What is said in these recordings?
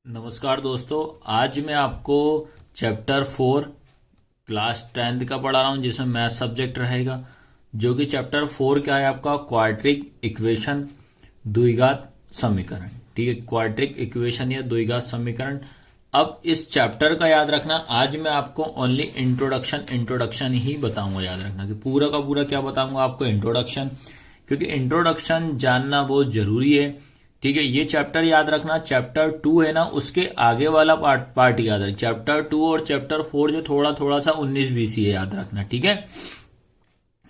नमस्कार दोस्तों। आज मैं आपको चैप्टर 4 क्लास 10th का पढ़ा रहा हूँ, जिसमें मैथ सब्जेक्ट रहेगा। जो कि चैप्टर 4 क्या है आपका, क्वाड्रिक इक्वेशन, द्विघात समीकरण। ठीक है, क्वाड्रिक इक्वेशन या द्विघात समीकरण। अब इस चैप्टर का याद रखना, आज मैं आपको ओनली इंट्रोडक्शन ही बताऊंगा। याद रखना कि पूरा का पूरा क्या बताऊंगा आपको, इंट्रोडक्शन, क्योंकि इंट्रोडक्शन जानना बहुत जरूरी है। ठीक है, ये चैप्टर याद रखना। चैप्टर 2 है ना, उसके आगे वाला पार्ट याद रखना। चैप्टर 2 और चैप्टर 4 जो थोड़ा थोड़ा सा 19-20 है, याद रखना। ठीक है,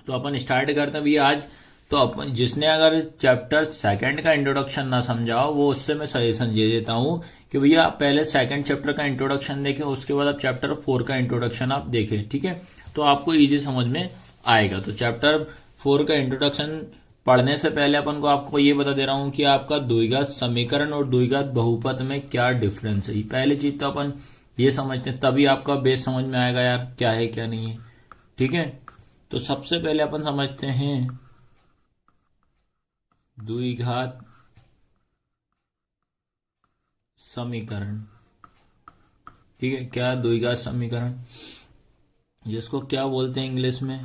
तो अपन स्टार्ट करते हैं भैया आज। तो अपन जिसने अगर चैप्टर 2 का इंट्रोडक्शन ना समझा हो, वो उससे मैं सजेशन दे देता हूँ कि भैया पहले 2nd चैप्टर का इंट्रोडक्शन देखें, उसके बाद आप चैप्टर 4 का इंट्रोडक्शन आप देखें। ठीक है, तो आपको इजी समझ में आएगा। तो चैप्टर 4 का इंट्रोडक्शन पढ़ने से पहले अपन को आपको ये बता दे रहा हूँ कि आपका द्विघात समीकरण और द्विघात बहुपद में क्या डिफरेंस है। पहली चीज तो अपन ये समझते हैं, तभी आपका बेस समझ में आएगा यार, क्या है क्या नहीं है। ठीक है, तो सबसे पहले अपन समझते हैं द्विघात समीकरण। ठीक है, क्या द्विघात समीकरण, जिसको क्या बोलते हैं इंग्लिश में,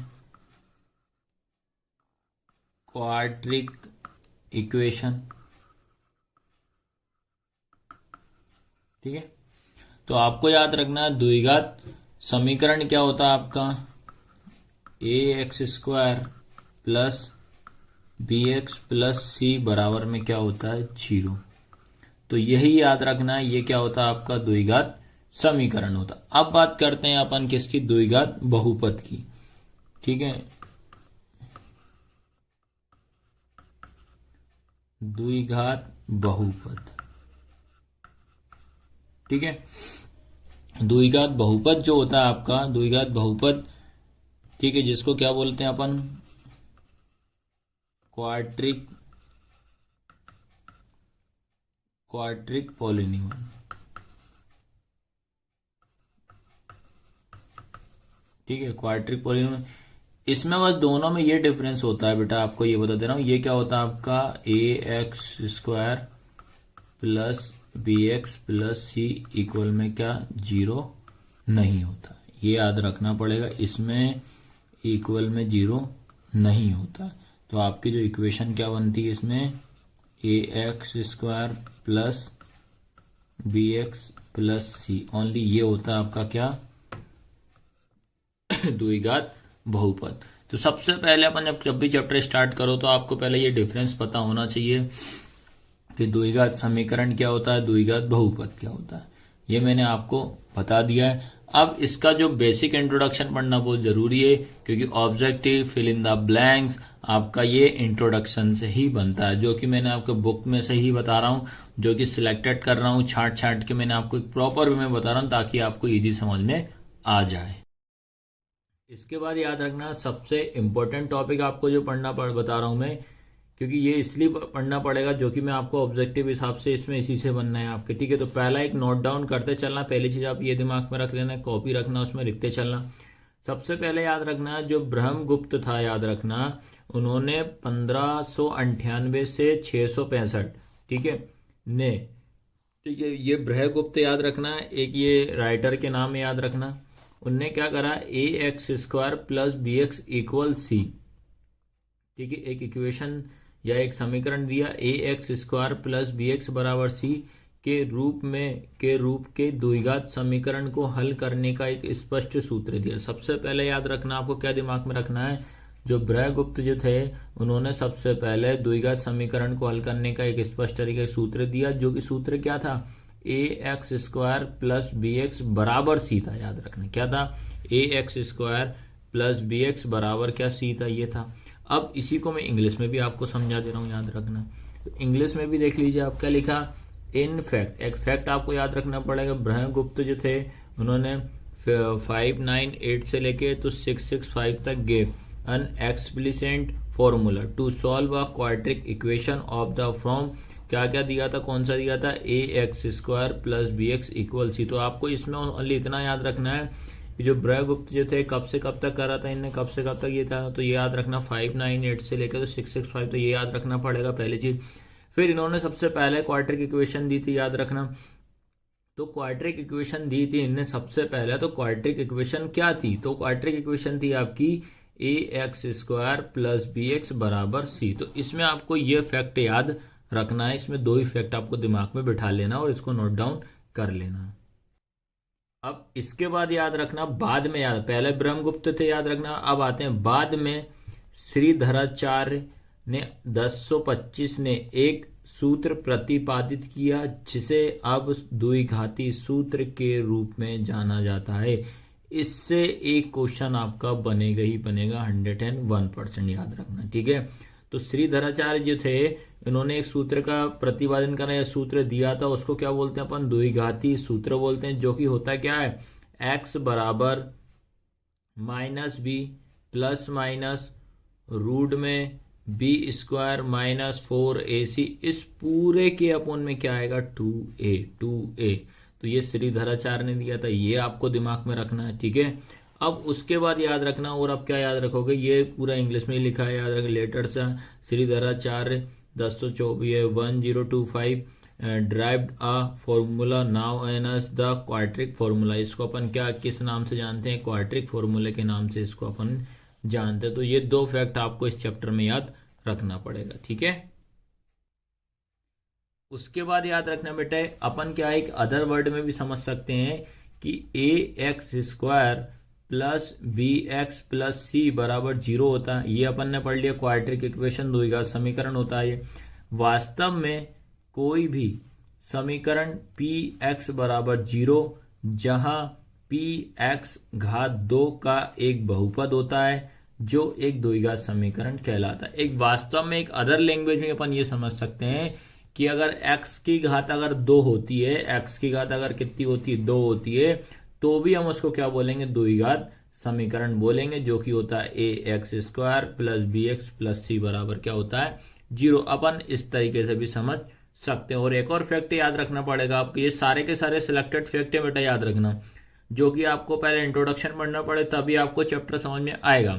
क्वाड्रिक इक्वेशन। ठीक है, तो आपको याद रखना है द्विघात समीकरण क्या होता है आपका, ax² plus bx plus c बराबर में क्या होता है, 0। तो यही याद रखना है, ये क्या होता है आपका द्विघात समीकरण होता। अब बात करते हैं अपन किसकी, द्विघात बहुपद की। ठीक है, द्विघात बहुपद। ठीक है, द्विघात बहुपद जो होता है आपका, द्विघात बहुपद, ठीक है, जिसको क्या बोलते हैं अपन, क्वाड्रिक पॉलिनॉमियल। ठीक है, क्वाड्रिक पॉलिनॉमियल। इसमें बस दोनों में ये डिफरेंस होता है बेटा, आपको ये बता दे रहा हूं। ये क्या होता है आपका, ax² plus bx plus c equal में क्या, 0 नहीं होता। ये याद रखना पड़ेगा, इसमें इक्वल में 0 नहीं होता। तो आपकी जो इक्वेशन क्या बनती है इसमें, ax² plus bx plus c, only ये होता है आपका क्या, द्विघात बहुपद। तो सबसे पहले अपन जब भी चैप्टर स्टार्ट करो तो आपको पहले ये डिफरेंस पता होना चाहिए कि द्विघात समीकरण क्या होता है, द्विघात बहुपद क्या होता है। ये मैंने आपको बता दिया है। अब इसका जो बेसिक इंट्रोडक्शन पढ़ना बहुत जरूरी है, क्योंकि objective fill in the blanks आपका ये इंट्रोडक्शन से ही बनता है, जो कि मैंने आपको बुक में से ही बता रहा हूँ, जो कि सिलेक्टेड कर रहा हूँ छांट छांट के। मैंने आपको एक प्रॉपर वे में बता रहा हूँ ताकि आपको इजी समझ में आ जाए। इसके बाद याद रखना, सबसे इम्पोर्टेंट टॉपिक आपको जो बता रहा हूं मैं, क्योंकि ये इसलिए पढ़ना पड़ेगा, जो कि मैं आपको ऑब्जेक्टिव हिसाब से इसमें इसी से बनना है आपके। ठीक है, तो पहला एक नोट डाउन करते चलना। पहली चीज आप ये दिमाग में रख लेना, कॉपी रखना, उसमें लिखते चलना। सबसे पहले याद रखना, जो ब्रह्मगुप्त था, याद रखना, उन्होंने 1598 से 665, ठीक है, ने, ठीक है, ये ब्रह्मगुप्त याद रखना, एक ये राइटर के नाम है, याद रखना। उनने क्या करा, ax² plus bx equal c, ठीक है, एक इक्वेशन या एक समीकरण दिया, ax² प्लस bx बराबर c के रूप के द्विघात समीकरण को हल करने का एक स्पष्ट सूत्र दिया। सबसे पहले याद रखना, आपको क्या दिमाग में रखना है, जो ब्रह्मगुप्त जो थे, उन्होंने सबसे पहले द्विघात समीकरण को हल करने का एक स्पष्ट तरीके से सूत्र दिया, जो कि सूत्र क्या था, ax² प्लस bx बराबर c था। याद रखना क्या था, ax² प्लस bx बराबर क्या, c था, ये था। अब इसी को मैं इंग्लिश में भी आपको समझा दे रहा हूँ, याद रखना। तो इंग्लिश में भी देख लीजिए, आप क्या लिखा, इन फैक्ट, एक फैक्ट आपको याद रखना पड़ेगा। ब्रह्मगुप्त जो थे, उन्होंने 598 से लेके तो 665 तक gave an explicit formula to solve a quadratic equation of the form, क्या क्या दिया था, कौन सा दिया था, ax² plus bx equal c। तो आपको इसमें ओनली इतना याद रखना है कि जो ब्रह्मगुप्त जो थे, कब से कब तक करा था इनने, कब से कब तक ये था, तो ये याद रखना 598 से लेकर तो 665, तो ये याद रखना पड़ेगा पहली चीज। फिर इन्होंने सबसे पहले क्वाड्रेटिक इक्वेशन दी थी, याद रखना, तो क्वाड्रेटिक इक्वेशन दी थी इनने सबसे पहले। तो क्वाड्रेटिक इक्वेशन क्या थी? तो क्वाड्रेटिक इक्वेशन थी आपकी ax² प्लस bx बराबर c। तो इसमें आपको ये फैक्ट याद रखना है, इसमें दो ही फैक्ट आपको दिमाग में बिठा लेना और इसको नोट डाउन कर लेना। अब इसके बाद याद रखना, बाद में याद, पहले ब्रह्मगुप्त थे याद रखना, अब आते हैं बाद में श्रीधराचार्य ने 1025 ने एक सूत्र प्रतिपादित किया जिसे अब द्विघाती सूत्र के रूप में जाना जाता है। इससे एक क्वेश्चन आपका बनेगा ही बनेगा, 101% याद रखना, ठीक है। तो श्रीधराचार्य जो थे इन्होंने एक सूत्र का प्रतिपादन करा या सूत्र दिया था, उसको क्या बोलते हैं अपन? द्विघाती सूत्र बोलते हैं, जो कि होता क्या है? x बराबर -b प्लस माइनस रूट में b² माइनस 4ac, इस पूरे के अपन में क्या आएगा? 2a। तो ये श्रीधराचार्य ने दिया था, ये आपको दिमाग में रखना है, ठीक है। अब उसके बाद याद रखना, और अब क्या याद रखोगे? ये पूरा इंग्लिश में ही लिखा है, याद रखें। Letters Sridharacharya 1025 derived a formula known as the quadratic formula. इसको अपन क्या किस नाम से जानते हैं? क्वाड्रेटिक फॉर्मूले के नाम से इसको अपन जानते हैं। तो ये दो फैक्ट आपको इस चैप्टर में याद रखना पड़ेगा, ठीक है। उसके बाद याद रखना बेटा, अपन क्या एक अदर वर्ड में भी समझ सकते हैं कि ax² plus bx plus c बराबर 0 होता है। ये अपन ने पढ़ लिया, क्वाड्रेटिक इक्वेशन द्विघात समीकरण होता है। वास्तव में कोई भी समीकरण px बराबर 0 जहां px घात 2 का एक बहुपद होता है, जो एक द्विघात समीकरण कहलाता है। एक वास्तव में एक अदर लैंग्वेज में अपन ये समझ सकते हैं कि अगर x की घात अगर 2 होती है, x की घात अगर कितनी होती है? 2 होती है, तो भी हम उसको क्या बोलेंगे? द्विघात समीकरण बोलेंगे, जो कि होता है ax² plus bx plus c बराबर क्या होता है? 0। अपन इस तरीके से भी समझ सकते हैं। और एक और फैक्ट याद रखना पड़ेगा आपको, ये सारे के सारे सिलेक्टेड फैक्ट है बेटा, याद रखना, जो कि आपको पहले इंट्रोडक्शन पढ़ना पड़े तभी आपको चैप्टर समझ में आएगा।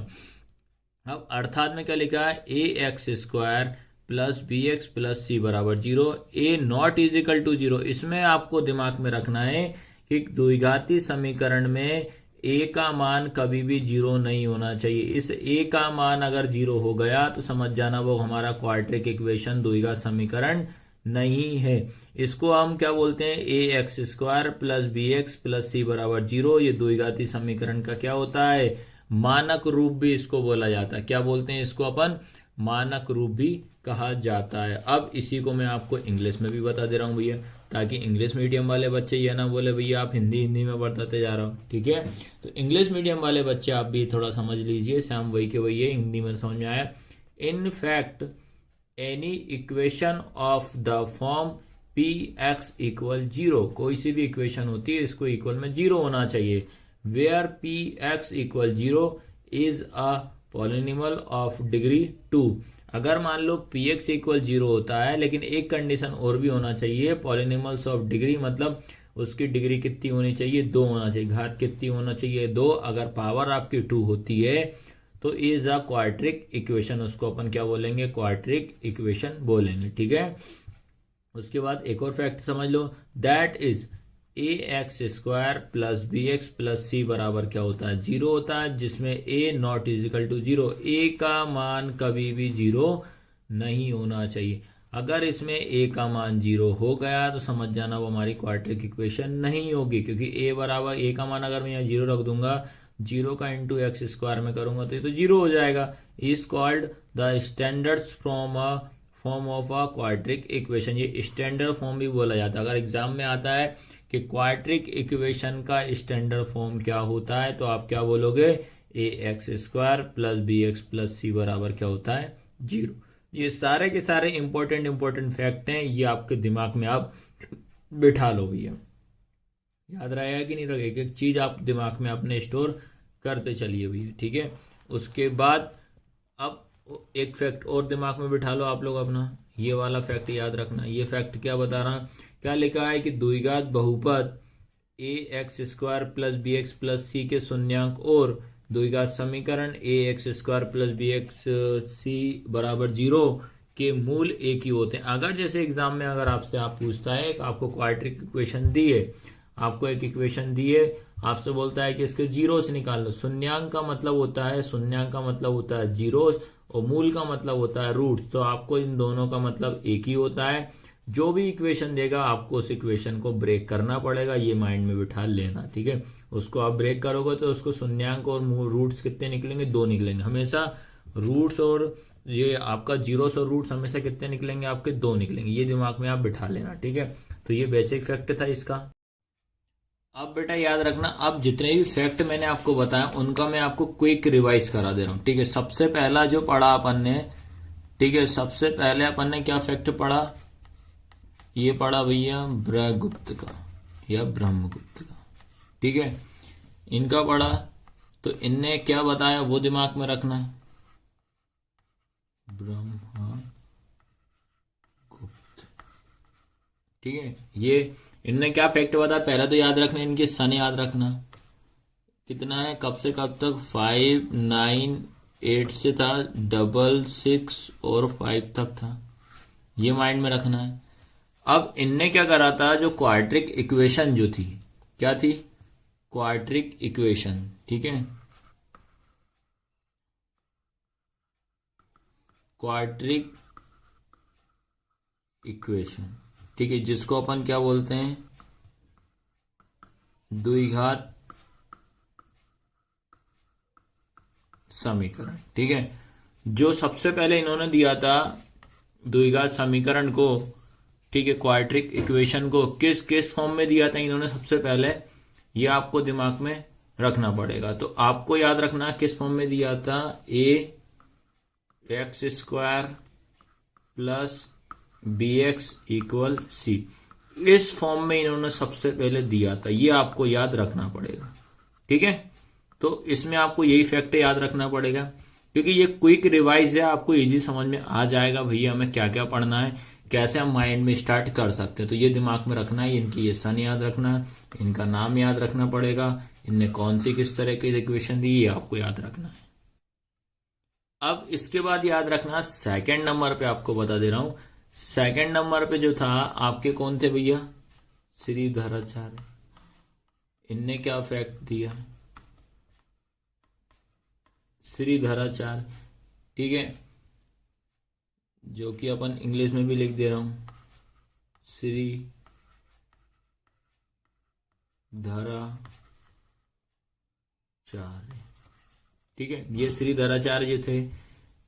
अब अर्थात में क्या लिखा है? ax² plus bx plus c बराबर 0, a not is equal to 0। इसमें आपको दिमाग में रखना है कि द्विघाती समीकरण में a का मान कभी भी 0 नहीं होना चाहिए। इस a का मान अगर 0 हो गया तो समझ जाना वो हमारा क्वाड्रेटिक इक्वेशन द्विघात समीकरण नहीं है। इसको हम क्या बोलते हैं? ax² plus bx plus c बराबर 0। ये द्विघाती समीकरण का क्या होता है? मानक रूप भी इसको बोला जाता है। क्या बोलते हैं इसको अपन? मानक रूप भी कहा जाता है। अब इसी को मैं आपको इंग्लिश में भी बता दे रहा हूँ भैया, ताकि इंग्लिश मीडियम वाले बच्चे ये ना बोले भैया आप हिंदी में बताते जा रहा हो, ठीक है। तो इंग्लिश मीडियम वाले बच्चे आप भी थोड़ा समझ लीजिए, सैम वही के वही है, हिंदी में समझ में आया। In fact any equation of the form px equal 0, कोई सी भी इक्वेशन होती है इसको इक्वल में 0 होना चाहिए। Where px equal 0 is a polynomial of degree 2। अगर मान लो px इक्वल 0 होता है, लेकिन एक कंडीशन और भी होना चाहिए, पॉलिनोमियल्स ऑफ डिग्री मतलब उसकी डिग्री कितनी होनी चाहिए? 2 होना चाहिए। घात कितनी होना चाहिए? 2। अगर पावर आपकी 2 होती है तो इज अ क्वाड्रेटिक इक्वेशन, उसको अपन क्या बोलेंगे? क्वाड्रेटिक इक्वेशन बोलेंगे, ठीक है। उसके बाद एक और फैक्ट समझ लो, that is ax² plus bx plus c बराबर क्या होता है? 0 होता है, जिसमें a not is equal to 0, a का मान कभी भी 0 नहीं होना चाहिए। अगर इसमें a का मान 0 हो गया तो समझ जाना वो हमारी क्वाड्रेटिक इक्वेशन नहीं होगी, क्योंकि a बराबर a का मान अगर मैं यहाँ 0 रख दूंगा, 0 का इंटू x² में करूंगा तो ये तो 0 हो जाएगा। Is called the standard form of a quadratic equation. ये स्टैंडर्ड फॉर्म भी बोला जाता है। अगर एग्जाम में आता है कि क्वाड्रेटिक इक्वेशन का स्टैंडर्ड फॉर्म क्या होता है, तो आप क्या बोलोगे? ax² plus bx plus c बराबर क्या होता है? 0। ये सारे के सारे इंपॉर्टेंट फैक्ट हैं, ये आपके दिमाग में आप बिठा लो भैया। याद रहेगा कि नहीं रहेगा? एक एक चीज आप दिमाग में अपने स्टोर करते चलिए भैया, ठीक है। उसके बाद अब एक फैक्ट और दिमाग में बिठा लो आप लोग अपना, ये वाला फैक्ट याद रखना। ये फैक्ट क्या बता रहा, क्या लिखा है कि द्विघात बहुपद ax² plus bx plus c के शून्यांक और द्विघात समीकरण ax² प्लस bx c बराबर 0 के मूल एक ही होते हैं। अगर जैसे एग्जाम में अगर आपसे आप पूछता है, आपको क्वाड्रेटिक इक्वेशन दी है, आपको एक इक्वेशन दी है, आपसे बोलता है कि इसके जीरो से निकाल लो। शून्यांक का मतलब होता है जीरो, और मूल का मतलब होता है रूट। तो आपको इन दोनों का मतलब एक ही होता है। जो भी इक्वेशन देगा आपको उस इक्वेशन को ब्रेक करना पड़ेगा, ये माइंड में बिठा लेना, ठीक है। उसको आप ब्रेक करोगे तो उसको शून्यांक और रूट्स कितने निकलेंगे, 2 निकलेंगे हमेशा। रूट्स और ये आपका जीरोस और रूट्स हमेशा कितने निकलेंगे, आपके 2 निकलेंगे। ये दिमाग में आप बिठा लेना, ठीक है। तो ये बेसिक फैक्ट था इसका। अब बेटा याद रखना, अब जितने भी फैक्ट मैंने आपको बताया उनका मैं आपको क्विक रिवाइज करा दे रहा हूँ, ठीक है। सबसे पहला जो पढ़ा अपन ने, ठीक है, सबसे पहले अपन ने क्या फैक्ट पढ़ा, ये पढ़ा भैया ब्रह्मगुप्त का या ब्रह्मगुप्त का, ठीक है। इनका पढ़ा तो इनने क्या बताया वो दिमाग में रखना, ब्रह्मगुप्त, ठीक है। ये इनने क्या फैक्ट बताया, पहला तो याद रखना, इनके सन याद रखना कितना है, कब से कब तक, 5, 9, 8 से था, 6 और 5 तक था, ये माइंड में रखना है। अब इनने क्या करा था, जो क्वाड्रिक इक्वेशन जो थी, क्या थी, क्वाड्रिक इक्वेशन, ठीक है, क्वाड्रिक इक्वेशन, ठीक है, जिसको अपन क्या बोलते हैं, द्विघात समीकरण, ठीक है। जो सबसे पहले इन्होंने दिया था द्विघात समीकरण को, ठीक है, क्वाड्रिक इक्वेशन को किस किस फॉर्म में दिया था इन्होंने सबसे पहले, ये आपको दिमाग में रखना पड़ेगा। तो आपको याद रखना किस फॉर्म में दिया था, ax² plus bx equal c, इस फॉर्म में इन्होंने सबसे पहले दिया था, ये आपको याद रखना पड़ेगा, ठीक है। तो इसमें आपको यही फैक्ट याद रखना पड़ेगा, क्योंकि ये क्विक रिवाइज है, आपको इजी समझ में आ जाएगा भैया हमें क्या क्या पढ़ना है, कैसे हम माइंड में स्टार्ट कर सकते हैं। तो ये दिमाग में रखना है, इनकी ये सन याद रखना, इनका नाम याद रखना पड़ेगा, इनने कौन सी किस तरह की इक्वेशन दी, ये आपको याद रखना है। अब इसके बाद याद रखना, सेकंड नंबर पे आपको बता दे रहा हूं, सेकंड नंबर पे जो था आपके कौन थे भैया, श्रीधराचार्य। इनने क्या फैक्ट दिया, श्रीधराचार्य, ठीक है, जो कि अपन इंग्लिश में भी लिख दे रहा हूं, श्रीधराचार्य, ठीक है। ये श्रीधराचार्य जो थे,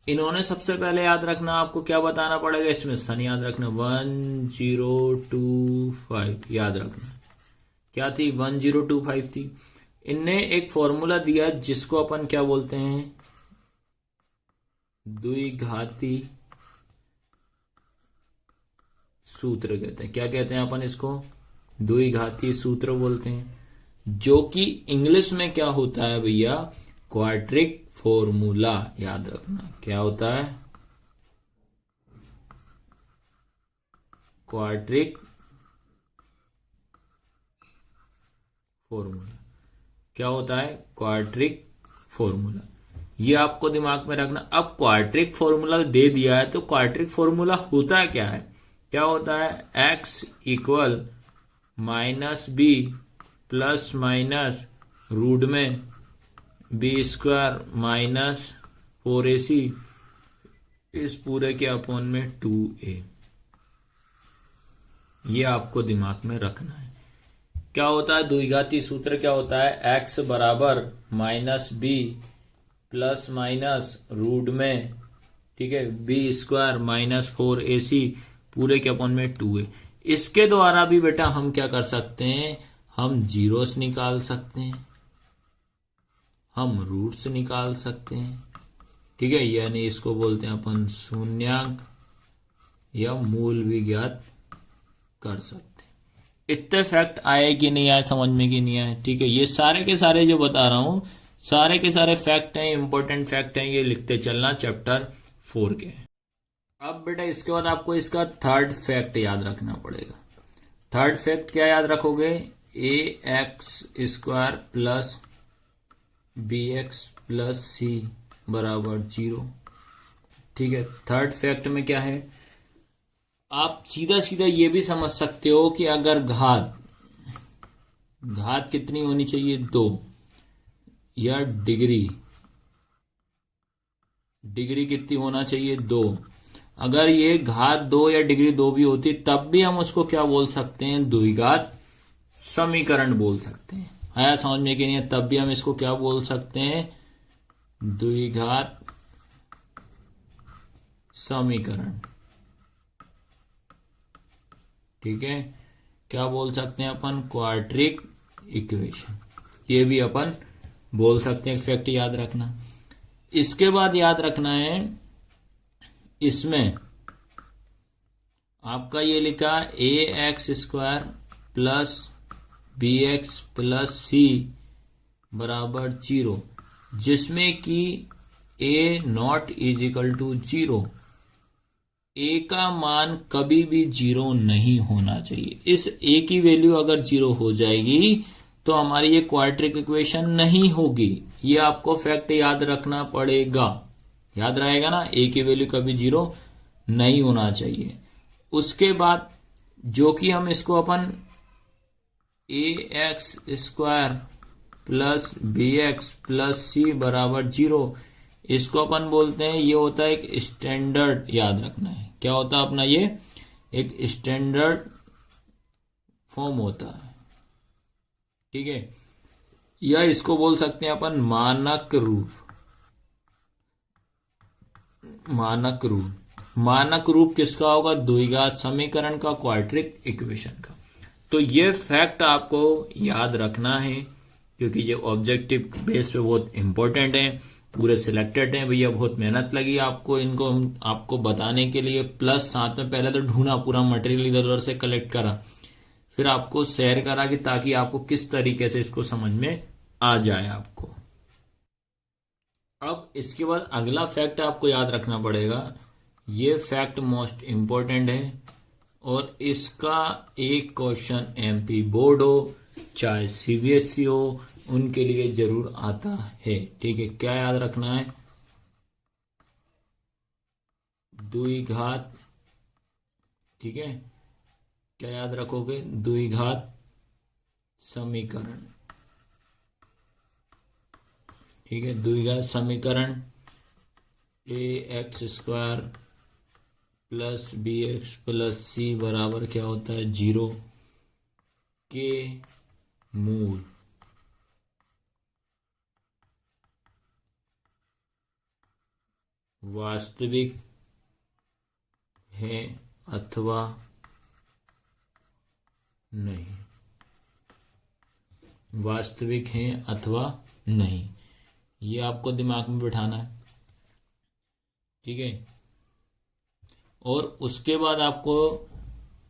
इन्होंने सबसे पहले याद रखना, आपको क्या बताना पड़ेगा, इसमें सन याद रखना, 1025 याद रखना, क्या थी, 1025 थी। इनने एक फॉर्मूला दिया जिसको अपन क्या बोलते हैं, द्विघाती सूत्र कहते हैं। क्या कहते हैं अपन इसको, द्विघाती सूत्र बोलते हैं, जो कि इंग्लिश में क्या होता है भैया, क्वाड्रिक फॉर्मूला। याद रखना क्या होता है, क्वाड्रिक फॉर्मूला, क्या होता है, क्वाड्रिक फॉर्मूला, ये आपको दिमाग में रखना। अब क्वाड्रिक फॉर्मूला दे दिया है, तो क्वाड्रिक फॉर्मूला होता क्या है, क्या होता है, x equal -b plus minus root में b² -4ac इस पूरे के अपॉन में 2a, ये आपको दिमाग में रखना है। क्या होता है द्विघाती सूत्र, क्या होता है, x बराबर -b प्लस माइनस रूट में, ठीक है, b² -4ac पूरे के अपॉन में 2a। इसके द्वारा भी बेटा हम क्या कर सकते हैं, हम जीरोस निकाल सकते हैं, हम रूट्स निकाल सकते हैं, ठीक है, यानी इसको बोलते हैं अपन शून्यांक या मूल भी ज्ञात कर सकते हैं। इतने फैक्ट आए कि नहीं आए समझ में कि नहीं आए, ठीक है। ये सारे के सारे जो बता रहा हूं, सारे के सारे फैक्ट हैं, इंपॉर्टेंट फैक्ट हैं, ये लिखते चलना चैप्टर 4 के। अब बेटा इसके बाद आपको इसका थर्ड फैक्ट याद रखना पड़ेगा। थर्ड फैक्ट क्या याद रखोगे, ax² plus bx plus c बराबर 0, ठीक है। थर्ड फैक्ट में क्या है, आप सीधा सीधा ये भी समझ सकते हो कि अगर घात कितनी होनी चाहिए, 2, या डिग्री कितनी होना चाहिए, 2। अगर ये घात 2 या डिग्री 2 भी होती तब भी हम उसको क्या बोल सकते हैं, द्विघात समीकरण बोल सकते हैं। आया समझ में कि नहीं है? तब भी हम इसको क्या बोल सकते हैं, द्विघात समीकरण। ठीक है, क्या बोल सकते हैं अपन, क्वाड्रिक इक्वेशन, ये भी अपन बोल सकते हैं। फैक्ट याद रखना। इसके बाद याद रखना है, इसमें आपका ये लिखा ax² plus bx plus c बराबर 0, जिसमें कि a not is equal to 0, a का मान कभी भी 0 नहीं होना चाहिए। इस a की वैल्यू अगर 0 हो जाएगी तो हमारी ये क्वाड्रिक इक्वेशन नहीं होगी। ये आपको फैक्ट याद रखना पड़ेगा। याद रहेगा ना, a की वैल्यू कभी 0 नहीं होना चाहिए। उसके बाद जो कि हम इसको अपन ax² plus bx plus c बराबर 0, इसको अपन बोलते हैं, ये होता है एक स्टैंडर्ड। याद रखना है क्या होता है अपना, ये एक स्टैंडर्ड फॉर्म होता है। ठीक है, या इसको बोल सकते हैं अपन मानक रूप। मानक रूप किसका होगा, द्विघात समीकरण का, क्वाड्रिक इक्वेशन का। तो ये फैक्ट आपको याद रखना है, क्योंकि ये ऑब्जेक्टिव बेस पे बहुत इंपॉर्टेंट है। पूरे सिलेक्टेड हैं भैया, बहुत मेहनत लगी आपको इनको आपको बताने के लिए। प्लस साथ में पहले तो ढूंढा, पूरा मटेरियल इधर उधर से कलेक्ट करा, फिर आपको शेयर करा कि ताकि आपको किस तरीके से इसको समझ में आ जाए आपको। अब इसके बाद अगला फैक्ट आपको याद रखना पड़ेगा। ये फैक्ट मोस्ट इंपॉर्टेंट है और इसका एक क्वेश्चन एमपी बोर्ड हो चाहे सीबीएसई हो, उनके लिए जरूर आता है। ठीक है, क्या याद रखना है, द्विघात। ठीक है, क्या याद रखोगे, द्विघात समीकरण। ठीक है, द्विघात समीकरण ax² plus bx plus c बराबर क्या होता है, 0 के मूल वास्तविक है अथवा नहीं। वास्तविक है अथवा नहीं, ये आपको दिमाग में बिठाना है। ठीक है, और उसके बाद आपको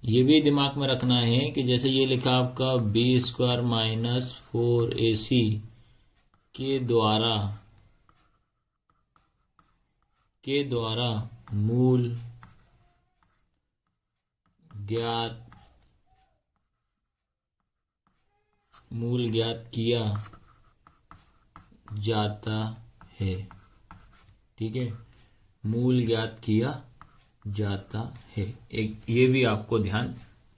ये भी दिमाग में रखना है कि जैसे ये लिखा आपका b² माइनस 4ac के द्वारा मूल ज्ञात किया जाता है। ठीक है, मूल ज्ञात किया जाता है, एक ये भी आपको ध्यान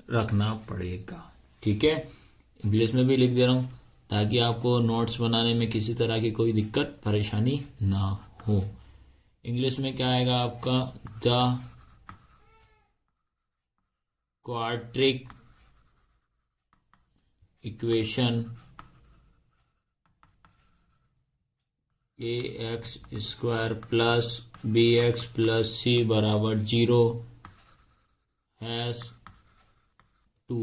रखना पड़ेगा। ठीक है, इंग्लिश में भी लिख दे रहा हूं ताकि आपको नोट्स बनाने में किसी तरह की कोई दिक्कत परेशानी ना हो। इंग्लिश में क्या आएगा आपका, the quadric equation ax² plus bx plus c बराबर 0 हैज टू,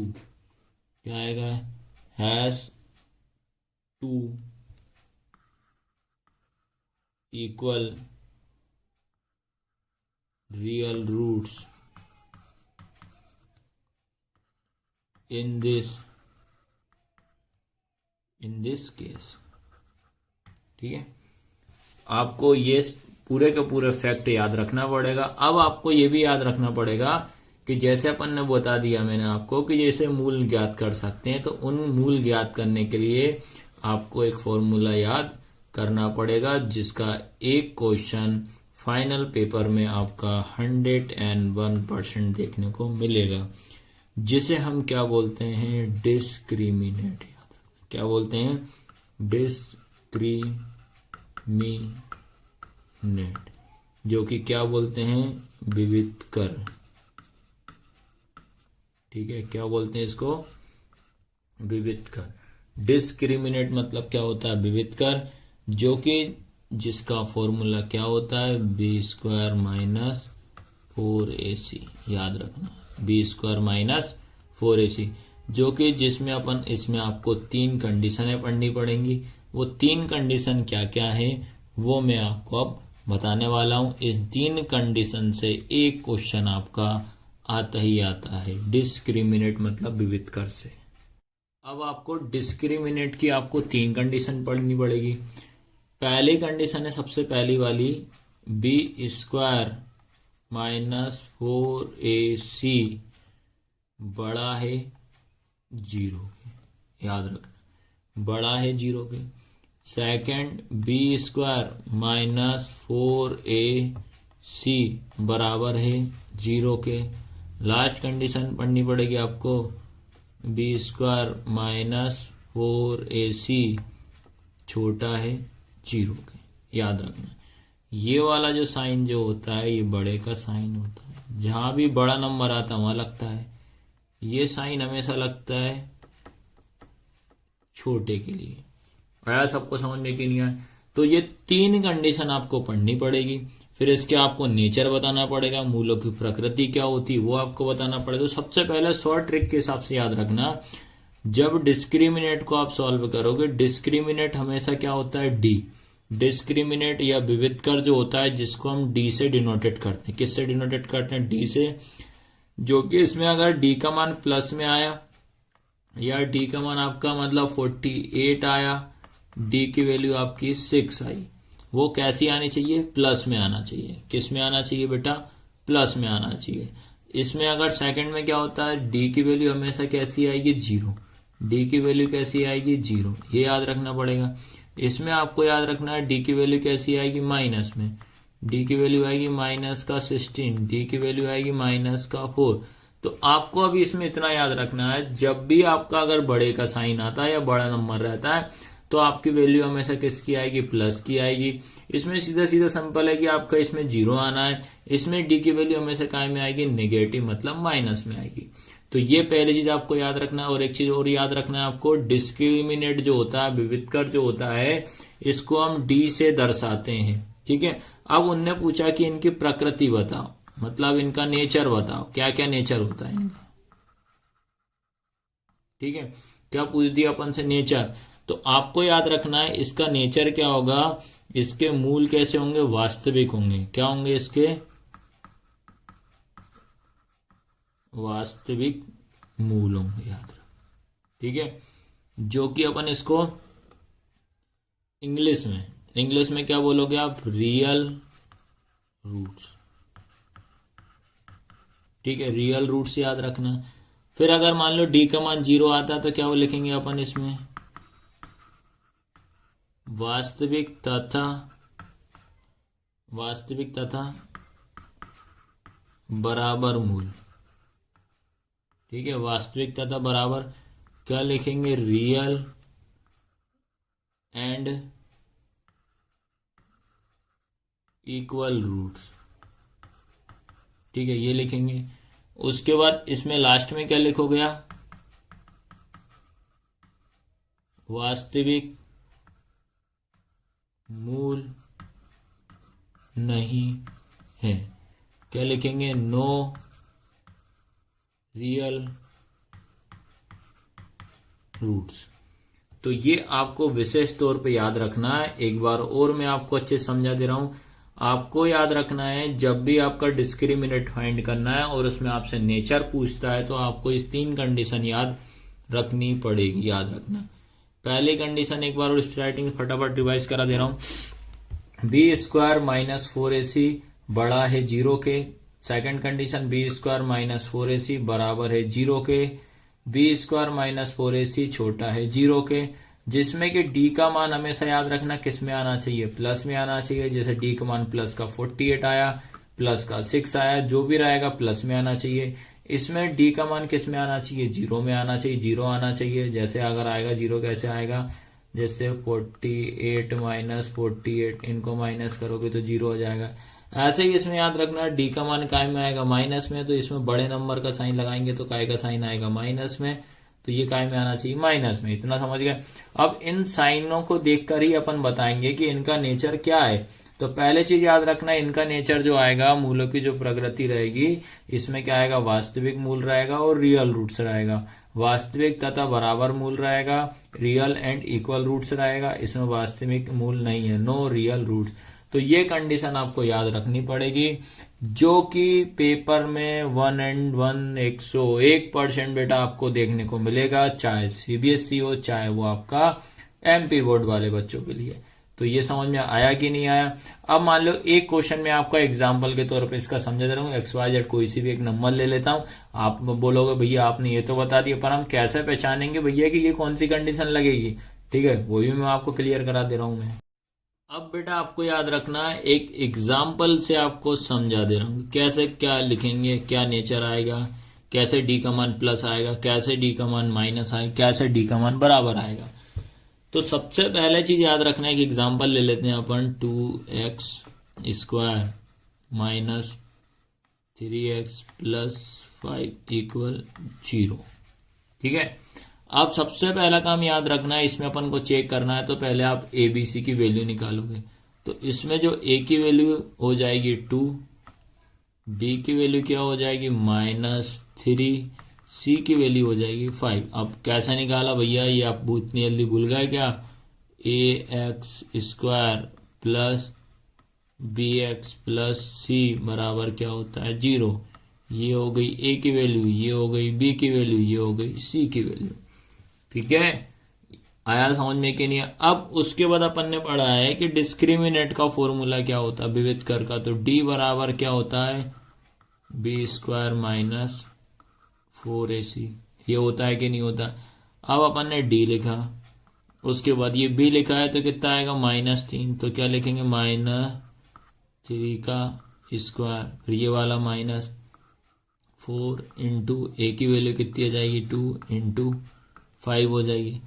क्या आएगा, has two equal real roots in this case. ठीक है, आपको ये पूरे के पूरे फैक्ट याद रखना पड़ेगा। अब आपको ये भी याद रखना पड़ेगा कि जैसे अपन ने बता दिया मैंने आपको कि जैसे मूल ज्ञात कर सकते हैं, तो उन मूल ज्ञात करने के लिए आपको एक फॉर्मूला याद करना पड़ेगा, जिसका एक क्वेश्चन फाइनल पेपर में आपका 101% देखने को मिलेगा, जिसे हम क्या बोलते हैं, डिस्क्रिमिनेट। याद रखना क्या बोलते हैं, डिस्क्रिमिनेट, जो कि क्या बोलते हैं, विविधकर। ठीक है, क्या बोलते हैं इसको, विविधकर। डिस्क्रिमिनेट मतलब क्या होता है, विविधकर, जो कि जिसका फॉर्मूला क्या होता है, b² माइनस 4ac। याद रखना b² माइनस 4ac, जो कि जिसमें अपन इसमें आपको 3 कंडीशनें पढ़नी पड़ेंगी। वो 3 कंडीशन क्या क्या है वो मैं आपको अब बताने वाला हूं। इस 3 कंडीशन से एक क्वेश्चन आपका आता ही आता है, डिस्क्रिमिनेट मतलब विविधकर से। अब आपको डिस्क्रिमिनेट की आपको 3 कंडीशन पढ़नी पड़ेगी। पहली कंडीशन है सबसे पहली वाली, b² माइनस 4ac बड़ा है 0 के। याद रखना बड़ा है 0 के। सेकंड, b² माइनस 4ac बराबर है 0 के। लास्ट कंडीशन पढ़नी पड़ेगी आपको, b² माइनस 4ac छोटा है 0 के। याद रखना ये वाला जो साइन जो होता है ये बड़े का साइन होता है। जहां भी बड़ा नंबर आता है वहां लगता है, ये साइन हमेशा लगता है छोटे के लिए। आया सबको समझ में कि नहीं आया? तो ये 3 कंडीशन आपको पढ़नी पड़ेगी। फिर इसके आपको नेचर बताना पड़ेगा, मूलों की प्रकृति क्या होती है वो आपको बताना पड़ेगा। तो सबसे पहले शॉर्ट ट्रिक के हिसाब से याद रखना, जब डिस्क्रिमिनेट को आप सॉल्व करोगे, डिस्क्रिमिनेट हमेशा क्या होता है, डी। डिस्क्रिमिनेट या विविधकर जो होता है, जिसको हम डी से डिनोटेट करते हैं। किससे डिनोटेट करते हैं, डी से। जो कि इसमें अगर डी का मान प्लस में आया या डी का मान आपका मतलब 48 आया, डी की वैल्यू आपकी 6 आई, वो कैसी आनी चाहिए, प्लस में आना चाहिए। किस में आना चाहिए बेटा, प्लस में आना चाहिए। इसमें अगर सेकंड में क्या होता है, डी की वैल्यू हमेशा कैसी आएगी, 0। डी की वैल्यू कैसी आएगी, 0। ये याद रखना पड़ेगा। इसमें आपको याद रखना है डी की वैल्यू कैसी आएगी, माइनस में। डी की वैल्यू आएगी माइनस का 16, डी की वैल्यू आएगी माइनस का 4। तो आपको अभी इसमें इतना याद रखना है, जब भी आपका अगर बड़े का साइन आता है या बड़ा नंबर रहता है तो आपकी वैल्यू हमेशा किसकी आएगी, प्लस की आएगी। इसमें सीधा सीधा सिंपल है कि आपका इसमें 0 आना है। इसमें डी की वैल्यू हमेशा काय में आएगी, नेगेटिव मतलब माइनस में आएगी। तो ये पहली चीज आपको याद रखना है। और एक चीज और याद रखना है आपको, डिस्क्रिमिनेट जो होता है, विविधकर जो होता है, इसको हम डी से दर्शाते हैं। ठीक है, अब उनने पूछा कि इनकी प्रकृति बताओ, मतलब इनका नेचर बताओ, क्या क्या नेचर होता है इनका। ठीक है, क्या पूछ दिया अपन से, नेचर। तो आपको याद रखना है इसका नेचर क्या होगा, इसके मूल कैसे होंगे, वास्तविक होंगे। क्या होंगे इसके, वास्तविक मूल होंगे। याद रख, ठीक है, जो कि अपन इसको इंग्लिश में क्या बोलोगे आप, रियल रूट्स। ठीक है, रियल रूट्स याद रखना। फिर अगर मान लो डी का मान 0 आता है तो क्या वो लिखेंगे अपन इसमें, वास्तविक तथा बराबर मूल। ठीक है, वास्तविक तथा बराबर क्या लिखेंगे, रियल एंड इक्वल रूट्स। ठीक है, ये लिखेंगे। उसके बाद इसमें लास्ट में क्या लिखोगे आप, वास्तविक मूल नहीं है। क्या लिखेंगे, नो रियल रूट्स। तो ये आपको विशेष तौर पे याद रखना है। एक बार और मैं आपको अच्छे से समझा दे रहा हूं। आपको याद रखना है, जब भी आपका डिस्क्रिमिनेट फाइंड करना है और उसमें आपसे नेचर पूछता है तो आपको इस 3 कंडीशन याद रखनी पड़ेगी। याद रखना, पहली कंडीशन एक बार और राइटिंग फटाफट रिवाइज करा दे रहा हूं, b² माइनस 4ac बड़ा है 0 के। Second condition, b² minus 4ac बराबर है 0 के। b² माइनस 4ac छोटा है 0 के। जिसमें कि डी का मान हमेशा याद रखना किस में आना चाहिए, प्लस में आना चाहिए। जैसे डी का मान प्लस का 48 आया, प्लस का 6 आया, जो भी रहेगा प्लस में आना चाहिए। इसमें डी का मान किस में आना चाहिए, जीरो में आना चाहिए, जीरो आना चाहिए। जैसे अगर आएगा जीरो कैसे आएगा, जैसे 48 माइनस 48, इनको माइनस करोगे तो जीरो हो जाएगा। ऐसे ही इसमें याद रखना डी का मान काय में आएगा, माइनस में, तो इसमें बड़े नंबर का साइन लगाएंगे तो काय का साइन आएगा माइनस में, तो ये काय में आना चाहिए, माइनस में। इतना समझ गए। अब इन साइनों को देखकर ही अपन बताएंगे कि इनका नेचर क्या है। तो पहले चीज याद रखना, इनका नेचर जो आएगा, मूलों की जो प्रकृति रहेगी, इसमें क्या आएगा, वास्तविक मूल रहेगा और रियल रूट्स रहेगा। वास्तविक तथा बराबर मूल रहेगा, रियल एंड इक्वल रूट्स रहेगा। इसमें वास्तविक मूल नहीं है, नो रियल रूट्स। तो ये कंडीशन आपको याद रखनी पड़ेगी, जो कि पेपर में 101% बेटा आपको देखने को मिलेगा, चाहे सीबीएसई हो चाहे वो आपका एमपी बोर्ड वाले बच्चों के लिए। तो ये समझ में आया कि नहीं आया। अब मान लो एक क्वेश्चन में आपका एग्जाम्पल के तौर पे इसका समझा दे रहा हूँ। XYZ कोई सी भी एक नंबर ले लेता हूँ। आप बोलोगे भैया आपने ये तो बता दिया, पर हम कैसे पहचानेंगे भैया कि ये कौन सी कंडीशन लगेगी, ठीक है, वो भी मैं आपको क्लियर करा दे रहा हूँ मैं। अब बेटा आपको याद रखना, एक एग्जाम्पल से आपको समझा दे रहा हूँ कैसे क्या लिखेंगे, क्या नेचर आएगा, कैसे डी का मान प्लस आएगा, कैसे डी का मान माइनस आएगा, कैसे डी का मान बराबर आएगा। तो सबसे पहले चीज याद रखना है कि एग्जाम्पल ले लेते हैं अपन, 2x² minus 3x plus 5 equal 0, ठीक है। अब सबसे पहला काम याद रखना है, इसमें अपन को चेक करना है, तो पहले आप ए बी सी की वैल्यू निकालोगे। तो इसमें जो ए की वैल्यू हो जाएगी 2, बी की वैल्यू क्या हो जाएगी -3, सी की वैल्यू हो जाएगी 5। अब कैसे निकाला भैया, ये आप इतनी जल्दी भूल गए क्या, ax² प्लस bx प्लस सी बराबर क्या होता है 0। ये हो गई ए की वैल्यू, ये हो गई बी की वैल्यू, ये हो गई सी की वैल्यू, ठीक है। आया समझ में कि नहीं। अब उसके बाद अपन ने पढ़ा है कि डिस्क्रिमिनेंट का फॉर्मूला क्या होता है, विविध कर का। तो डी बराबर क्या होता है, b² माइनस 4ac, ये होता है कि नहीं होता। अब अपन ने डी लिखा, उसके बाद ये बी लिखा है, तो कितना आएगा -3, तो क्या लिखेंगे -3 का स्क्वायर, फिर ये वाला -4 इंटू ए की वैल्यू कितनी आ जाएगी 2 इंटू 5 हो जाएगी,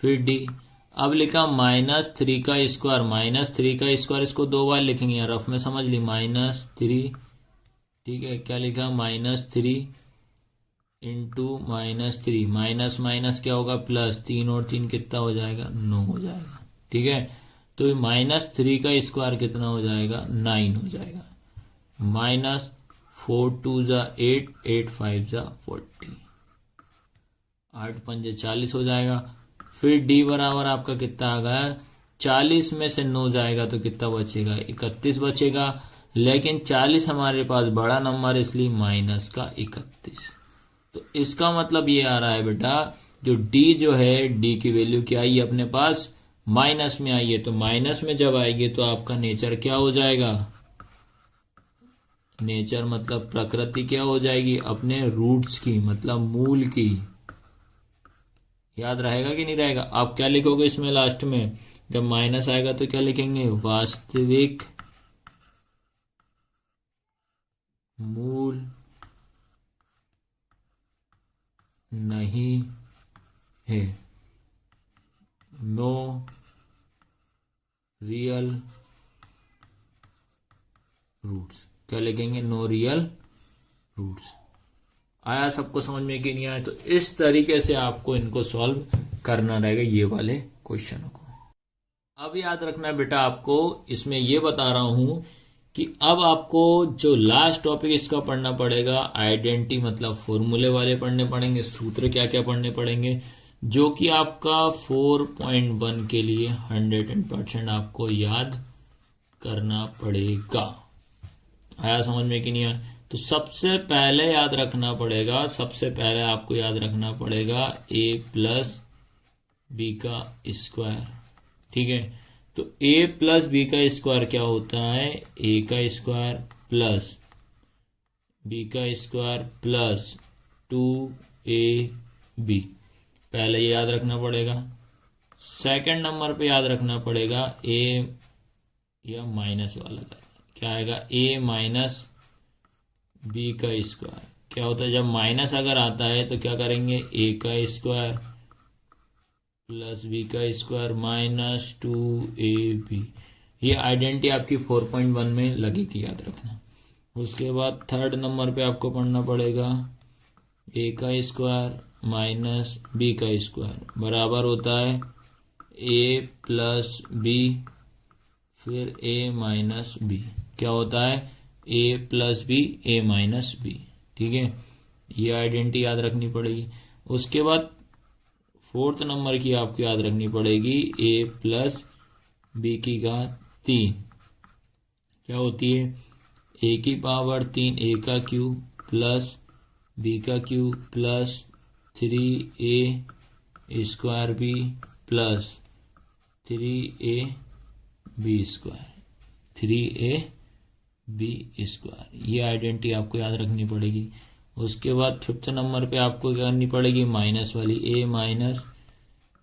फिर डी। अब लिखा -3 का स्क्वायर, -3 का स्क्वायर इसको 2 बार लिखेंगे यार, रफ में समझ ली, -3, ठीक है। क्या लिखा -3 इंटू -3, माइनस माइनस क्या होगा प्लस, 3 और 3 कितना हो जाएगा 9 हो जाएगा, ठीक है। तो -3 का स्क्वायर कितना हो जाएगा 9 हो जाएगा, -4 2 जा 8, 8 5 जा 40, 8 5 40 हो जाएगा। फिर डी बराबर आपका कितना आ गया, 40 में से 9 जाएगा तो कितना बचेगा 31 बचेगा, लेकिन 40 हमारे पास बड़ा नंबर इसलिए -31। तो इसका मतलब ये आ रहा है बेटा, जो डी जो है, डी की वैल्यू क्या आई अपने पास माइनस में आई है। तो माइनस में जब आएगी तो आपका नेचर क्या हो जाएगा, नेचर मतलब प्रकृति क्या हो जाएगी अपने रूट्स की, मतलब मूल की। याद रहेगा कि नहीं रहेगा। आप क्या लिखोगे इसमें लास्ट में, जब माइनस आएगा तो क्या लिखेंगे, वास्तविक मूल नहीं है, नो रियल रूट्स। क्या लिखेंगे, नो रियल रूट्स। आया सबको समझ में कि नहीं आया। तो इस तरीके से आपको इनको सॉल्व करना रहेगा ये वाले क्वेश्चनों को। अब याद रखना बेटा, आपको इसमें ये बता रहा हूं कि अब आपको जो लास्ट टॉपिक इसका पढ़ना पड़ेगा, आइडेंटिटी मतलब फॉर्मूले वाले पढ़ने पड़ेंगे, सूत्र क्या क्या पढ़ने पड़ेंगे, जो कि आपका 4.1 के लिए 100% आपको याद करना पड़ेगा। आया समझ में कि नहीं आया। तो सबसे पहले याद रखना पड़ेगा, सबसे पहले आपको याद रखना पड़ेगा a प्लस बी का स्क्वायर, ठीक है। तो a प्लस बी का स्क्वायर क्या होता है, a का स्क्वायर प्लस b का स्क्वायर प्लस 2ab। पहले ये याद रखना पड़ेगा, सेकंड नंबर पे याद रखना पड़ेगा ए या माइनस वाला का क्या आएगा, ए माइनस बी का स्क्वायर। क्या होता है जब माइनस अगर आता है तो क्या करेंगे, ए का स्क्वायर प्लस बी का स्क्वायर माइनस 2ab। ये आइडेंटिटी आपकी 4.1 में लगेगी, याद रखना। उसके बाद थर्ड नंबर पे आपको पढ़ना पड़ेगा ए का स्क्वायर माइनस बी का स्क्वायर बराबर होता है ए प्लस बी फिर ए माइनस बी। क्या होता है, ए प्लस बी ए माइनस बी। ठीक है, ये आइडेंटिटी याद रखनी पड़ेगी। उसके बाद फोर्थ नंबर की आपको याद रखनी पड़ेगी ए प्लस बी की घात 3। क्या होती है, ए की पावर 3 ए का क्यूब प्लस बी का cube plus 3a square B plus 3a B square 3a B square. ये आइडेंटिटी आपको याद रखनी पड़ेगी। उसके बाद फिफ्थ नंबर पे आपको क्या करनी पड़ेगी, माइनस वाली ए माइनस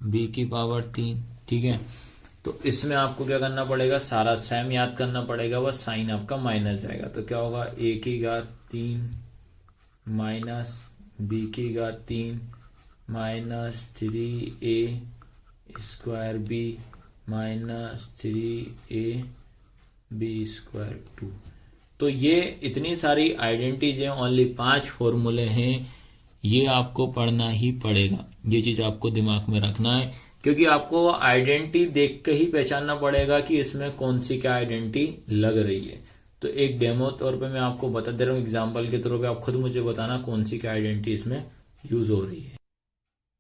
बी की पावर 3। ठीक है, तो इसमें आपको क्या करना पड़ेगा, सारा सेम याद करना पड़ेगा, बस साइन आपका माइनस जाएगा। तो क्या होगा, ए की घात 3 माइनस बी की घात 3 minus 3a square B minus 3a B square 2। तो ये इतनी सारी आइडेंटिटीज हैं, ओनली 5 फॉर्मूले हैं, ये आपको पढ़ना ही पड़ेगा। ये चीज आपको दिमाग में रखना है, क्योंकि आपको आइडेंटिटी देख के ही पहचानना पड़ेगा कि इसमें कौन सी क्या आइडेंटिटी लग रही है। तो एक डेमो तौर पे मैं आपको बता दे रहा हूँ, एग्जाम्पल के तौर पे आप खुद मुझे बताना कौन सी क्या आइडेंटिटी इसमें यूज हो रही है।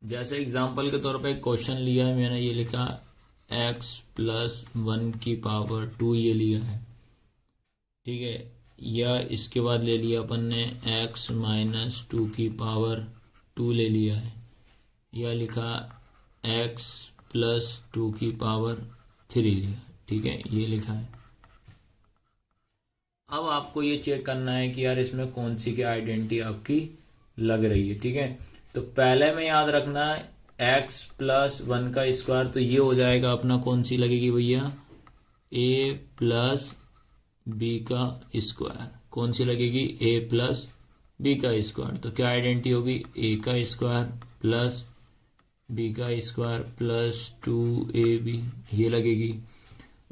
जैसे एग्जाम्पल के तौर पे एक क्वेश्चन लिया है मैंने, ये लिखा x प्लस 1 की पावर 2 ये लिया है। ठीक है, या इसके बाद ले लिया अपन ने x माइनस 2 की पावर 2 ले लिया है, या लिखा x प्लस 2 की पावर 3 लिया। ठीक है, ये लिखा है। अब आपको ये चेक करना है कि यार इसमें कौन सी क्या आइडेंटिटी आपकी लग रही है। ठीक है, तो पहले में याद रखना है x प्लस 1 का स्क्वायर, तो ये हो जाएगा अपना कौन सी लगेगी भैया, a प्लस बी का स्क्वायर। कौन सी लगेगी, a प्लस बी का स्क्वायर। तो क्या आइडेंटिटी होगी, a का स्क्वायर प्लस बी का स्क्वायर प्लस 2ab, ये लगेगी।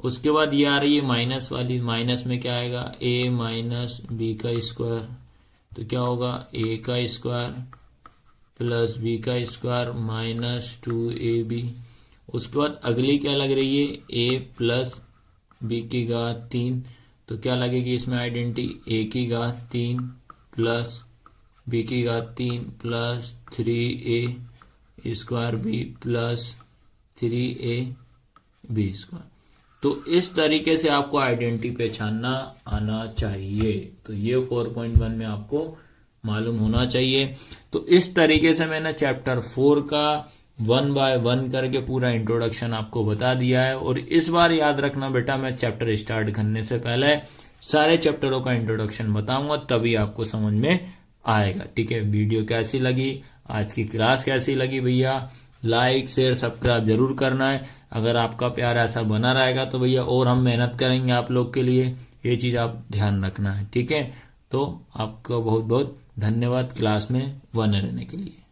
उसके बाद ये आ रही है माइनस वाली, माइनस में क्या आएगा, a माइनस बी का स्क्वायर। तो क्या होगा, a का स्क्वायर प्लस बी का स्क्वायर माइनस 2ab। उसके बाद अगली क्या लग रही है, a प्लस बी की घात 3। तो क्या लगेगी इसमें आइडेंटिटी, a की घात 3 प्लस बी की घात 3 plus 3a square B plus 3a B square. तो इस तरीके से आपको आइडेंटिटी पहचानना आना चाहिए। तो ये 4.1 में आपको मालूम होना चाहिए। तो इस तरीके से मैंने चैप्टर 4 का 1 बाय 1 करके पूरा इंट्रोडक्शन आपको बता दिया है। और इस बार याद रखना बेटा, मैं चैप्टर स्टार्ट करने से पहले सारे चैप्टरों का इंट्रोडक्शन बताऊंगा, तभी आपको समझ में आएगा। ठीक है, वीडियो कैसी लगी, आज की क्लास कैसी लगी भैया, लाइक शेयर सब्सक्राइब जरूर करना है। अगर आपका प्यार ऐसा बना रहेगा तो भैया और हम मेहनत करेंगे आप लोग के लिए, ये चीज़ आप ध्यान रखना है। ठीक है, तो आपका बहुत बहुत धन्यवाद क्लास में बने रहने के लिए।